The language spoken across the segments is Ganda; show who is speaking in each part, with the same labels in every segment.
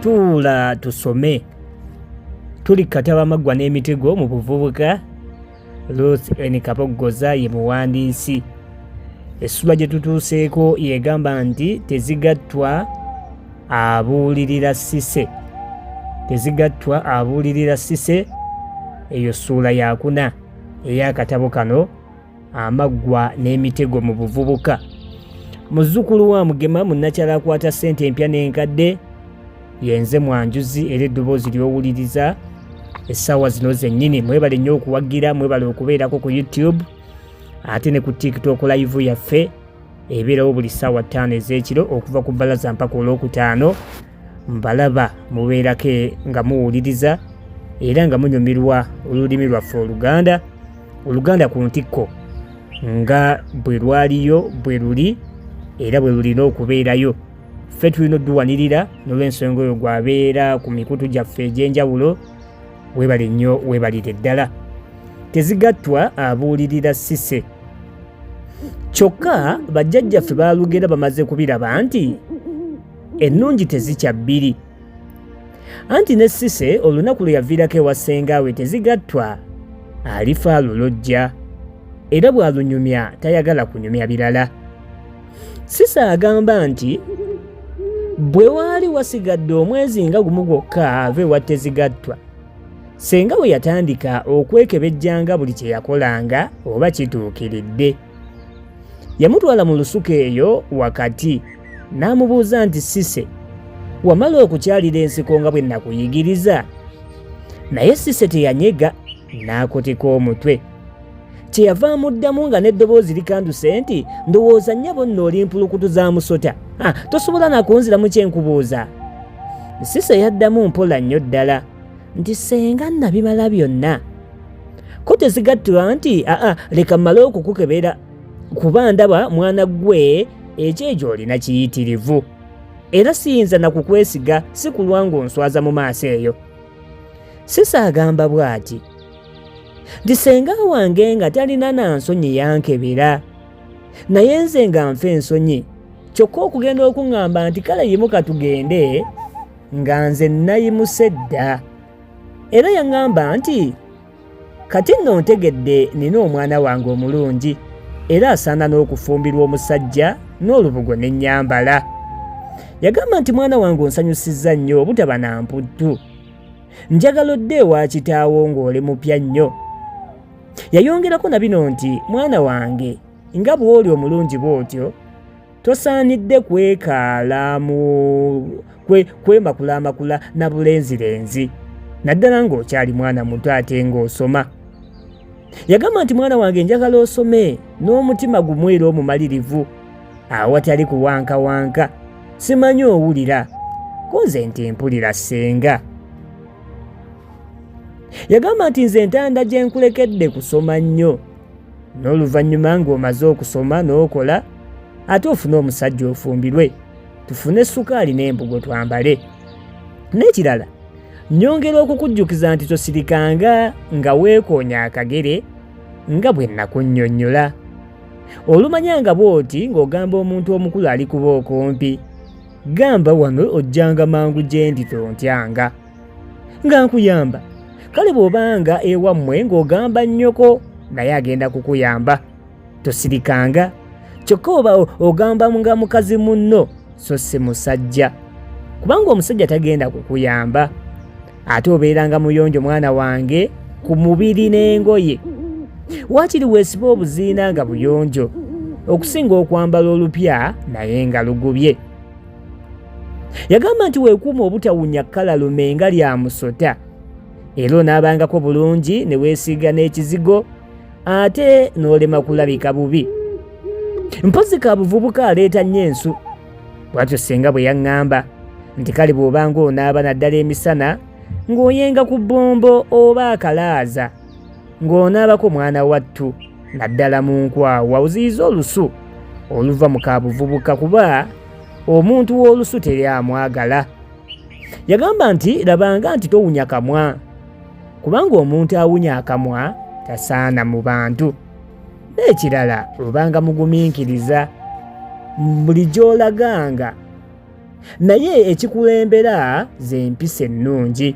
Speaker 1: tuula tusome. Tuli kataba Amaggwa n'emitego mu buvubuka. Ruth N. Kabogoza ye muwandiisi. Essula gye tutuuseeko yegamba nti tezigattwa abuulirira CISSY. Tezigattwa abuulirira CISSY. Eyo ssuula yakuna ey'akatabo kano Amaggwa n'emitego mu buvubuka. Muzzukulu wa Mugema munnakyala akwata ssente empya n'enkadde yenze Mwanjuzi era eddoboozi ly'owuliriza essaawa zino zennyini. Mwebale nnyo okuwagira, mwebale okubeerako ku YouTube ate ne ku TikTok live yaffe ebeerawo buli ssaawa 5 ez'ekiro okuva ku bbalaza mpaka olwokutaano. Mbalaba mubeerako nga muwuliriza era nga munyumirwa olulimi lwaffe Oluganda. Oluganda ku ntikko nga bwe lwaliyo bwe luli era bwe lulina okubeerayo. Ffe tulina odduwanirira n'olw'ensonga oyo gwabeera ku mikutu gyaffe egy'enjawulo. Weebale nnyo, weebalire ddala. Tezigattwa abuulirira CISSY. Kyokka bajjajjaffe baalugera bamaze kubiraba nti ennungi tezikya bbiri. Anti ne CISSY olunaku lwe yaviirako ewa ssengaawe Tezigattwa alifa alulojja era bw'alunyumya tayagala kunyumya birala. CISSY agamba nti bwe waali wasigadde omwezi nga gumu gwokka ave ewa Tezigattwa, senga we yatandika okwekebejjanga buli kye yakolanga oba kituukiridde. Yamutwala mu lusuku eyo wakati n'amubuuza nti CISSY, wamala okukyalira ensiko nga bwe nakuyigiriza? Naye CISSY teyanyega n'akotika omutwe. Kyeyava amuddamu nga n'eddoboozi likanduse nti ndowooza nnyabo nno oli mpulukutu za musota, tosobola nakunziramu kye nkubuuza. CISSY yaddamu mpola nnyo ddala nti senga nabimala byonna. Ko Tezigattwa nti leka mmale okukukebera kuba ndaba mwana gwe ekyejo olina kiyitirivu era siyinza nakukwesiga si kulwa ng'onswaza mu maaso eyo. CISSY agamba bw'ati nti senga wange nga talina na nsonyi yankebera naye nze nga nfa ensonyi, kyokka okugenda okuŋŋamba nti kale yimuka tugende nga nze nayimuse dda. Era yaŋŋamba nti kati nno ntegedde nina omwana wange omulungi era asaana n'okufumbirwa omusajja n'olubugo n'ennyambala. Yagamba nti mwana wange onsanyusizza nnyo obutaba na mputtu, njagala odde ewa kitaawo ng'oli mupya nnyo. Yayongerako na bino nti mwana wange nga bw'oli omulungi bw'otyo tosaanidde kwekaala mu kwemakula na bulenzirenzi naddala ng'okyali mwana muto ate ng'osoma. Yagamba nti mwana wange njagala osome n'omutima gumu era omumalirivu awatali kuwankawanka. Simanyi owulira konze nti mpulira ssenga. Yagamba nti nze entanda gye nkulekedde kusoma nnyo, n'oluvannyuma ng'omaze okusoma n'okola ate ofune omusajja ofumbirwe, tufune sukaali n'embugo twambale. N'ekirala nnyongera okukujjukiza nti tosirikanga nga weekoonya akagere nga bwe nakunnyonnyola. Olumanyanga bw'oti ng'ogamba omuntu omukulu ali kuba okumpi, gamba wano ojjanga mangu gye ndi tontyanga nga nkuyamba. Kale bw'obanga ewammwe ng'ogamba nnyoko naye agenda kukuyamba, tosirikanga. Kyokka oba ogamba nga mukazi munno so si musajja, kubanga omusajja tagenda kukuyamba. Ate obeeranga muyonjo mwana wange ku mubiri n'engoye, waakiri weesiba obuziina nga buyonjo okusinga okwambala olupya naye nga lugubye. Yagamba nti weekuuma obutawunya kkala lumenga lya musota era onaabangako bulungi ne weesiiga n'ekizigo ate n'olema kulabika bubi. Mpozi ka buvubuka aleeta nnyo ensu. Bw'atyo senga bwe yaŋŋamba nti kale bw'obanga onaaba naddala emisana ng'oyenga ku bbombo oba akalaaza ng'onaabako mwana wattu naddala mu nkwawa oziyiza olusu oluva mu kabuvubuka kuba omuntu w'olusu teri amwagala. Yagamba nti labanga nti towunya kamwa kubanga omuntu awunya akamwa tasaana mu bantu. N'ekirala obanga mugumiikiriza buli gy'olaganga naye ekikulembera ze mpisa ennungi.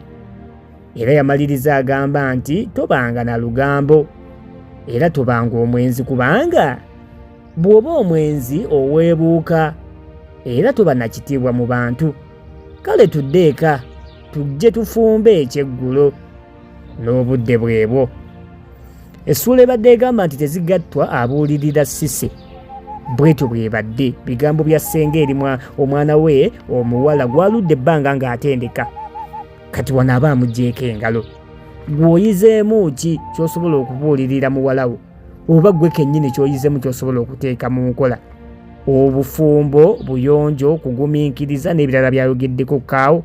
Speaker 1: Era yamaliriza agamba nti tobanga na lugambo era tobanga omwenzi, kubanga bw'oba omwenzi oweebuuka era toba na kitiibwa mu bantu. Kale tudde eka tujje tufumbe ekyeggulo n'obudde bwebwo. Essuula ebadde egamba nti tezigattwa abuulirira CISSY bwetyo bwebadde. Bigambo bya ssenga eri omwana we omuwala gwaludde ebbanga ng'atendeka, kati wano aba amuggyeko engalo. Gw'oyizeemu ki ky'osobola okubuulirira muwala wo, oba gwe kennyini ky'oyizeemu ky'osobola okuteeka mu nkola? Obufumbo, buyonjo, kugumiikiriza n'ebirala byayogeddeko kaawo,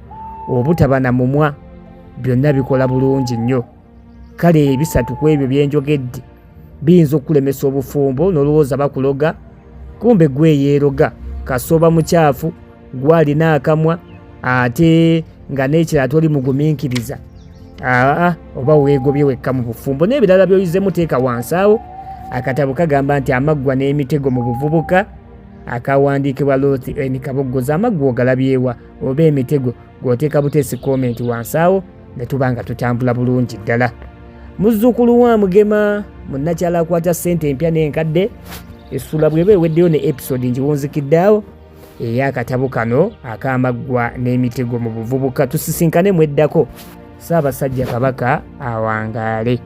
Speaker 1: obutaba na mumwa, byonna bikola bulungi nnyo. Kale ebisatu ku ebyo bye njogedde biyinza okulemesa obufumbo n'olowooza bakuloga, kumbe gwe yeeroga. Kasoba mukyafu, gwalina akamwa ate nga n'ekirala toli mugumiikiriza. Oba weegobye wekka mu bufumbo. N'ebirala by'oyizeemu teeka wansi awo. Akatabo kagamba nti Amaggwa n'emitego mu buvubuka, akawandiikibwa Ruth N. Kabogoza. Amaggwa ogalabyewa oba emitego? Gw'oteeka buteesi komenti wansi awo ne tuba nga tutambula bulungi ddala. Muzzukulu wa Mugema, munnakyala akwata ssente empya n'enkadde. Essuula bw'eba eweddeyo ne episode ngiwunzikidde awo ey'akatabo kano ak'Amaggwa n'emitego mu buvubuka. Tusisinkane mweddako. Ssaabasajja Kabaka awangaale.